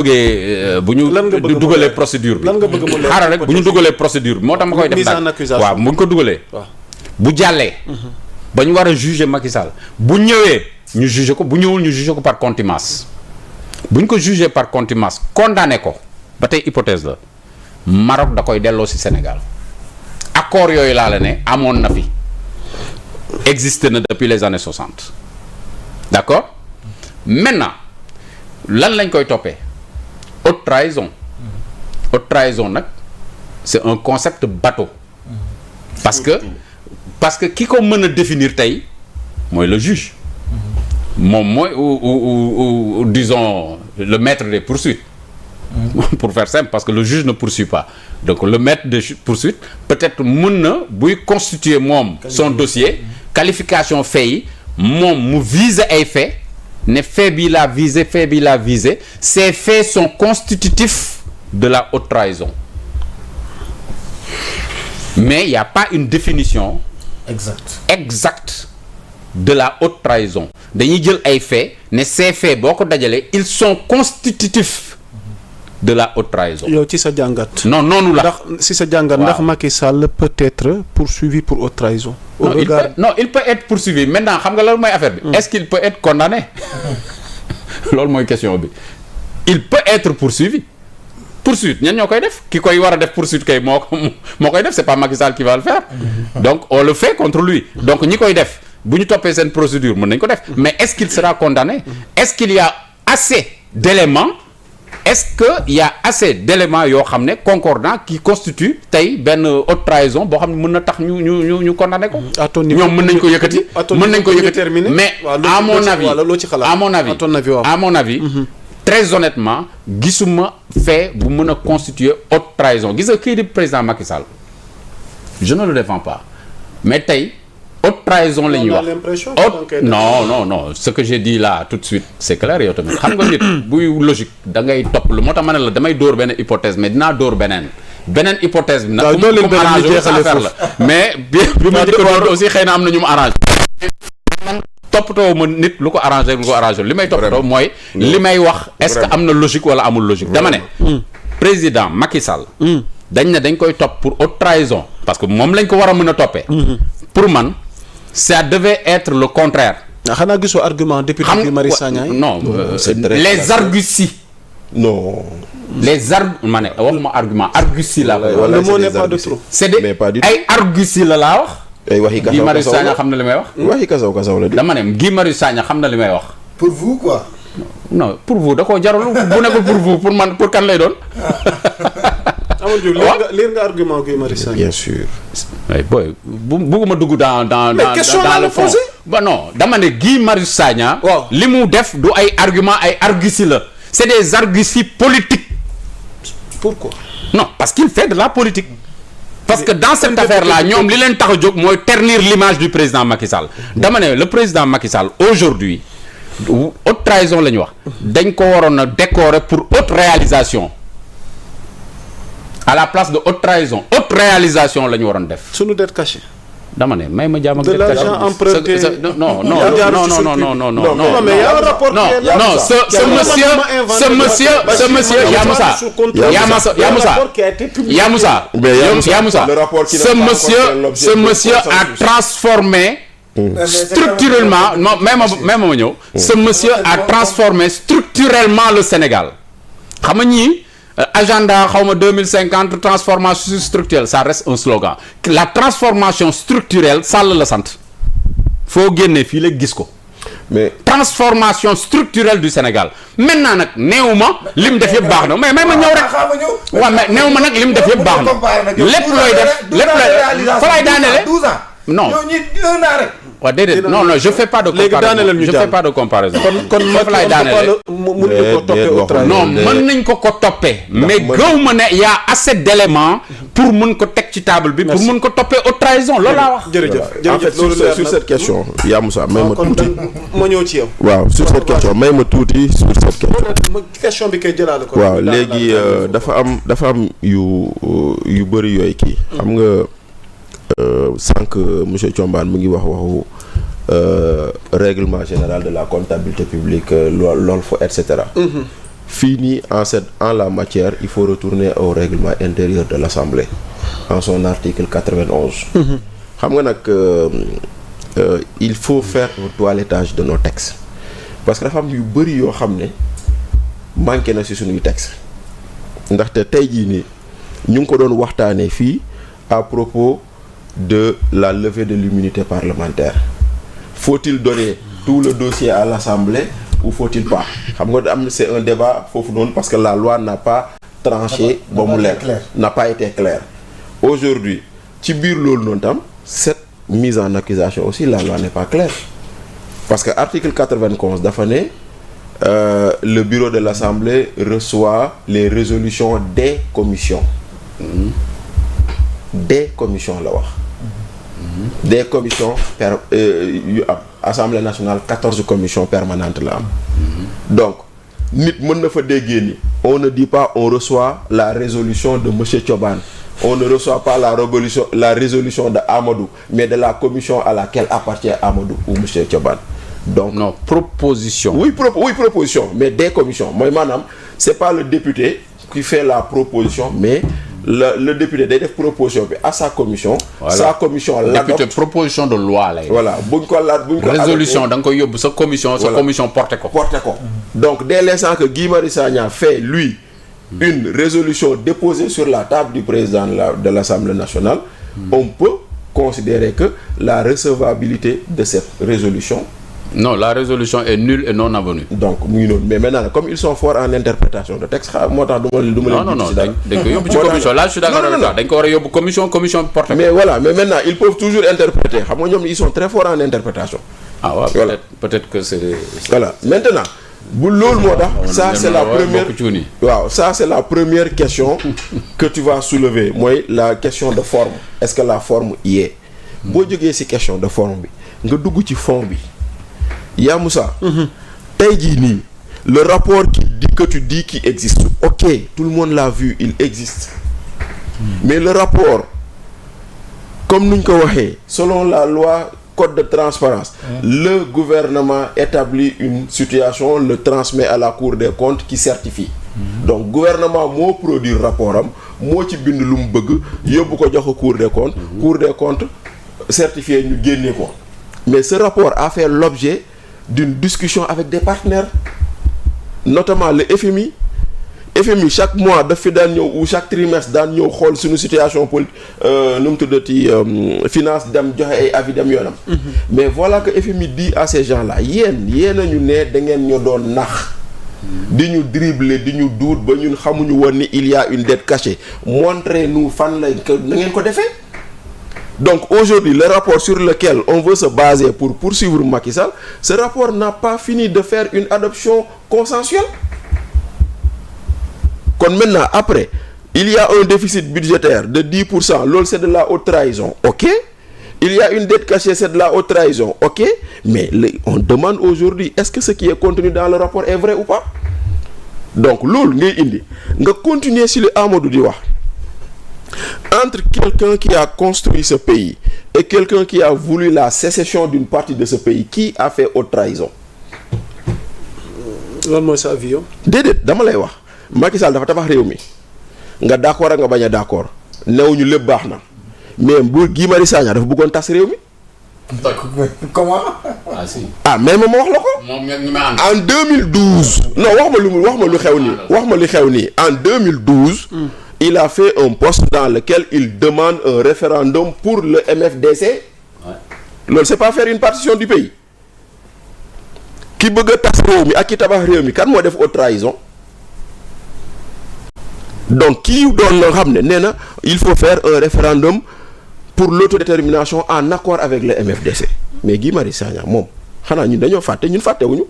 bu ñu dugalee procédure bi xaaral rek bu ñu dugalee procédure bi moo tax ma koy def nag waaw bu ñu ko dugalee bu jàllee ba ñu war a juger Macky Sall bu ñëwee ñu juger ko bu ñëwul ñu juger ko par contumace bu ñu ko juger par contumace condamné ko ba tey hypothèse la Maroc da koy delloo ci Sénégal accord yooyu laa la ne amoon na fi existé na depuis les années 60 d'accord maintenant lan lañ koy toppee haute trahison nag c'est un concept bateau parce que ki ko mën a définir tey mooy le juge moom mooy ou disons le maître des poursuites pour faire simple parce que le juge ne poursuit pas donc le maître des poursuites peut-être mën na buy constituer moom son dossier qualification fait yi moom mu viser ay faits ne fait bi la visé ces faits sont constitutifs de la haute trahison mais il y a pas une définition exacte de la haute trahison dañuy jël ay faits ne ces faits boo ko dajalee ils sont constitutifs de la haute trahison. yow ci sa jàngat. non noonu la ndax ci sa jàngat ndax Macky Sall peut être poursuivi pour haute trahison. Il peut être poursuivi maintenant xam nga loolu mooy affaire bi. Est-ce qu'il peut être condamné loolu mooy question bi il peut être poursuivi poursuite ñan ñoo koy def ki koy war a def poursuite kay moo koy def c'est pas Macky Sall qui va le faire donc on le fait contre lui donc ñi koy def bu ñu toppee seen procédure mën nañ ko def mais est-ce qu'il sera condamné est-ce qu'il y a assez d'éléments est-ce que y a assez d'éléments yoo xam ne concordants qui constituent tey benn haute trahison boo xam ne mën na tax ñu condamné ko. ñoom mën nañ ko yëkkati. mais à mon avis très honnêtement gisuma fait bu mën a constituer haute trahison gis nga kii di président Macky Sall je ne le défends pas mais tey haute trahison la ñuy wax non ce que j'ai dit là tout de suite c'est clair yow tamit xam nga nit buy logique da ngay topp lu moo tax ma ne la damay dóor benn hypothèse mais dinaa dóor beneen hypothèse bi nag comme arrangé sa affaire la mais bi ma njëkk a dóor aussi xëy na am na ñu mu arrangé man toppatoo ma nit lu ko arrangé li may toppatoo mooy li may wax est-ce que am na logique wala amul logique dama ne président Macky Sall dañ koy topp pour haute trahison parce que moom lañ ko war a mën a toppee pour man ça devait être le contraire. xanaa gisoo argument député Guy Marius Sagna non les arguties. non. ma ne waxuma argument arguties la. le mot n'est pas de trop. c'est des ay arguties la laa wax. ay waxi kasaw Guy Marius Sagna xam na li may wax. waxi kasaw la di. dama ne Guy Marius Sagna xam na li may wax. pour vous quoi. non pour vous da koo jarul bu nekkul pour vous pour man pour kan lay doon. Amadou lire nga argument Guy Marius Sagna. bien sûr. oui boy bugguma dugg dans le fond. ba non dama ne Guy Marius Sagna. li mu def du ay argument ay arguties la. c'est des arguties politiques. Pourquoi? Non parce qu'il fait de la politique. parce que dans cette affaire là ñoom li leen tax a jóg mooy ternir l'image du président Macky Sall. dama ne le président Macky Sall aujourd'hui haute trahison la ñu wax. dañ ko waroon a décorer pour haute réalisation. à la place de haute trahison haute réalisation la ñu waroon def. sunu dette cachée. dama ne may ma jàmm ak de l'argent emprunté. non mais y a un rapport. non ce monsieur ce monsieur a transformé structurellement non même ma ñëw. ce monsieur a transformé structurellement le Sénégal xam nga ñii. agenda xawma 2050 transformation structurelle ça reste un slogan la transformation structurelle Sall la sant foo génnee fii la gis ko mais transformation structurelle du Sénégal maintenant nag néew ma lim def yëpp baax na mais may ma ñëw rek waaw mais néew ma nag lim def yëpp baax na lépp looy def fa lay daanele non waaw déedéet non je fais pas de comparaison kon foofu laay daanele non mën nañ ko toppee mais gëw ma ne y a assez d'éléments pour mën ko teg ci table bi pour mën ko toppee haute trahison loolu laa wax jërëjëf en fait sur cette question yaa Moussa may ma tuuti ma ñëw ci yow waaw sur cette question may ma tuuti sur cette question bi kay jëlaale ko waaw léegi dafa am yu bëri yooyu kii xam nga sànq monsieur Thiombane mu ngi waxu règlement général de la comptabilité publique loolu fa et cetera. fini en la matière il faut retourner au règlement intérieur de l'Assemblée en son article 91. xam nga nag il faut faire un toilettage de nos textes parce que dafa am yu bëri yoo xam ne manqué na ci suñuy texte ndaxte tey jii nii ñu ngi ko doon waxtaanee fii à propos de la levée de l'immunité parlementaire. Faut-il donner tout le dossier à l'Assemblée ou faut-il pas? xam nga am na c'est un débat foofu noonu parce que la loi n'a pas tranché ba mu leer, n'a pas été claire. Aujourd'hui ci biir loolu noonu tam cette mise en accusation aussi la loi n'est pas claire parce que article 91 dafa ne le bureau de l'Assemblée reçoit les résolutions des commissions. Des commissions la wax. Des commissions yu am Assemblée nationale 14 commissions permanentes la am. Donc nit mën na fa déggee ni on ne dit pas on reçoit la résolution de monsieur Thioban, on ne reçoit pas la résolution de Amadou, mais de la commission à laquelle appartient Amadou ou monsieur Thioban. Donc non, proposition. Oui, proposition, mais des commissions. Moi madame, c'est pas le député qui fait la proposition, mais le député day def proposition bi à sa commission. Voilà. Sa commission l'adopte. Député proposition de loi lay. Voilà buñ ko résolution da nga koy yóbbu sa commission. Sa commission porté ko. Donc dès l'instant que Guy Marius Sagna fait lui une résolution déposée sur la table du président de l'Assemblée nationale, on peut considérer que la recevabilité de cette résolution. Non, la résolution est nulle et non avenue. Donc muy noonu mais maintenant comme ils sont forts en interprétation de texte moo tax du ma non dañ ko yóbbu ci commission là je suis d'accord avec toi dañ ko war a yóbbu commission porté. Mais voilà, mais maintenant ils peuvent toujours interpréter xam nga ñoom ils sont très forts en interprétation. Ah ouais, voilà. Peut-être que c'est voilà maintenant bu loolu moo tax ça c'est la première waaw ça c'est la première question que tu vas soulever mooy la question de forme. Est-ce que la forme y est? Boo jógee ci question de forme bi nga dugg ci fond bi. Yaa Moussa, tey jii nii le rapport que tu dis qui existe, ok, tout le monde l'a vu, il existe. Mais le rapport, comme nous ko waxee, selon la loi code de transparence, le gouvernement établit une situation, le transmet à la Cour des comptes qui certifie. Donc gouvernement moo produire rapport am moo ci bind lu mu bëgg yóbbu ko jox ko Cour des comptes. Cour des comptes certifié ñu génne ko. Mais ce rapport a fait l'objet d'une discussion avec des partenaires, notamment le FMI. FMI chaque mois daf fi daan ñëw ou chaque trimestre daan ñëw xool suñu situation politique nu mu tuddati finance dem joxe ay avis dem yoonam. Mais voilà que FMI dit à ces gens-là yéen a ñu ne da ngeen ñu doon nax di ñu dribbler di ñu duut ba ñun xamuñu woon ni il y a une dette cachée, montrez-nous fan lañ ko na ngeen ko defee. Donc aujourd'hui, le rapport sur lequel on veut se baser pour poursuivre Macky Sall, ce rapport n'a pas fini de faire une adoption consensuelle. Kon maintenant, après, il y a un déficit budgétaire de 10%, l'autre c'est de la haute trahison, ok. Il y a une dette cachée, c'est de la haute trahison, ok. Mais on demande aujourd'hui, est-ce que ce qui est contenu dans le rapport est vrai ou pas? Donc loolu ngay indi nga continuer si le Amadou di wax. Entre quelqu'un qui a construit ce pays et quelqu'un qui a voulu la sécession d'une partie de ce pays, qui a fait haute trahison? Lan mooy sa avis yow? Déedéet dama lay wax Macky Sall dafa tabax réew mi nga d'accord nga bañ a d'accord newuñu lépp baax na mais bu Guy Marius Sagna dafa bëggoon tas réew mi. Comment? Ah si. Ah mais ma wax la ko. Moom ñu ma en 2012. Non wax ma lu xew nii en 2012. Il a fait un post dans lequel il demande un référendum pour le MFDC. Ouais. Loolu c'est pas faire une partition du pays. Ki bëgg a tas réew mi ak ki tabax réew mi kan moo def haute trahison. Donc kii doon loo xam ne nee na il faut faire un référendum pour l'autodétermination en accord avec le MFDC. Mais Guy Marius Sagna moom xanaa ñun dañoo fàtte ñun fàttewuñu.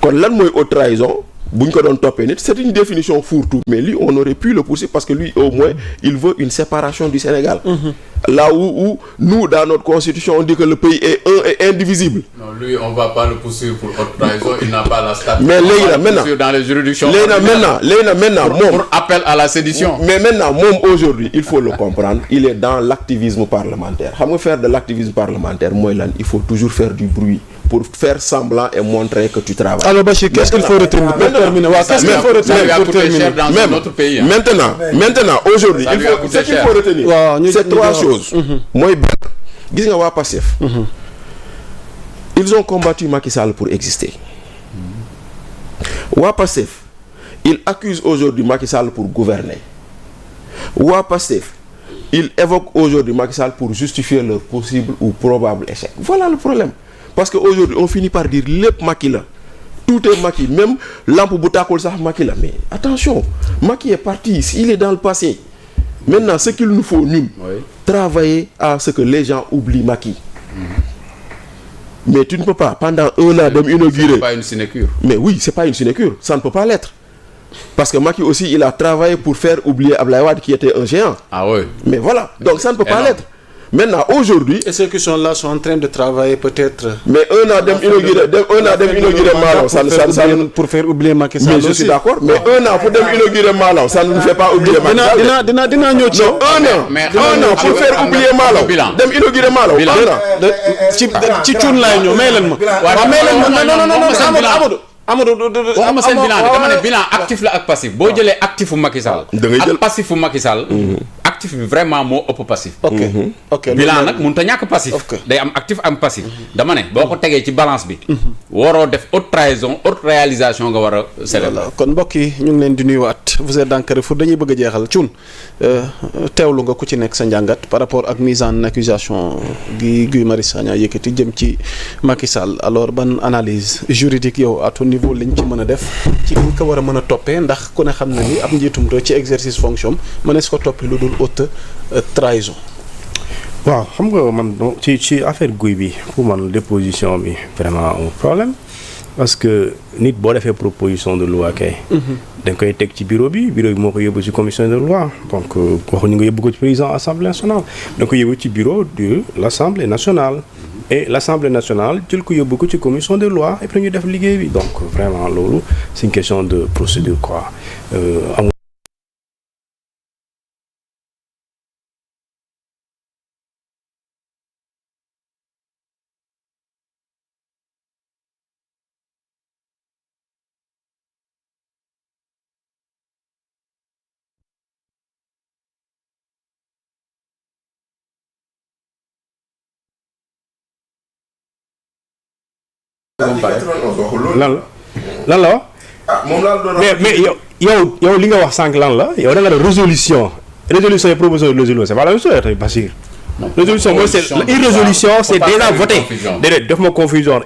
Kon lan mooy haute trahison? bu ñu ko doon toppee nit c'est une définition fourre-tout mais lui on aurait pu le poursuivre parce que lui au moins il veut une séparation du Sénégal. Là où nous dans notre constitution on dit que le pays est un et indivisible. Non, lui on va pas le poursuivre pour haute trahison, il n'a pas la statut. Mais léegi nag maintenant dans les juridictions léegi nag maintenant moom pour appel à la sédition. Mais maintenant moom aujourd'hui il faut le comprendre, il est dans l'activisme parlementaire. Xam nga faire de l'activisme parlementaire mooy lan, il faut toujours faire du bruit pour faire semblant et montrer que tu travailles. Alors Bachir, qu'est-ce qu'il faut retenir pour terminer? Qu'est-ce qu'il faut retenir pour terminer? Maintenant, aujourd'hui, ce qu'il faut retenir, c'est trois choses. Mooy benn, gis nga waa Pastef. Ils ont combattu Macky Sall pour exister. Waa Pastef, ils accusent aujourd'hui Macky Sall pour gouverner. Waa Pastef, ils évoquent aujourd'hui Macky Sall pour justifier leur possible ou probable échec. Voilà le problème. Parce qu'aujourd'hui, on finit par dire lépp Macky la. Tout est Macky. Même lampe bu tàkkul sax Macky la. Mais attention, Macky est parti. Il est dans le passé. Maintenant, ce qu'il nous faut, nous, travailler à ce que les gens oublient Macky. Mais tu ne peux pas, pendant un an, d'inaugurer. C'est pas une sinécure. Mais oui, c'est pas une sinécure. Ça ne peut pas l'être. Parce que Macky aussi, il a travaillé pour faire oublier Abdoulaye Wade qui était un géant. Ah oui. Mais voilà, donc ça ne peut pas l'être. Maintenant, aujourd'hui... Et ceux qui sont là sont en train de travailler peut-être... Mais un an d'inaugurer Malaw, ça pour faire oublier Macky Sall. Mais je suis d'accord, mais un an pour inaugurer Malaw, ça ne nous fait pas oublier Macky Sall. Dina ñëw ci un an pour faire oublier Malaw. Dem inaugurer Malaw. ci cuun laay ñëw may leen ma. waaw may leen ma non Amadou waxuma seen bilan dama ne bilan actif la ak passif boo jëlee actifu Macky Sall ak passifu Macky Sall actif bi vraiment moo ëpp passif. ok bilan nag mënut a ñàkk passif. day am actif am passif. dama ne boo ko tegee ci balance bi. waroo def haute trahison haute réalisation nga war a célébrer. kon mbokk yi ñu ngi leen di nuyuwaat vous êtes dans Carrefour dañuy bëgg a jeexal Thioune teewlu nga ku ci nekk sa njàngat par rapport ak mise en accusation gi Guy Marius Sagna yëkkati jëm ci Macky Sall alors ban analyse juridique yow à ton niveau lañ ci mën a def ci liñ ko war a mën a toppee ndax ku ne xam na ni ab njiitum réew ci exercice fonction mënees ko toppee lu dul haute trahison. waaw xam nga man ci affaire Guy bi pour man déposition bi vraiment un problème parce que nit boo defee proposition de loi kay. da nga koy teg ci bureau bi moo ko yóbbu ci commission de loi donc waxuñu nga yóbbu ko ci président assemblée nationale da nga ko yóbbu ci bureau de l'assemblée nationale. et l'Assemblée nationale jël ko yóbbu ko ci commission des lois et puis ñu def liggéey bi donc vraiment loolu c'est une question de procédure quoi lan la mais yow li nga wax sànq lan la yow da nga def résolution et proposition de résolution c'est pas la même chose tamit Bachir résolution mooy c'est une résolution c'est déjà voté déedéet def ma confusion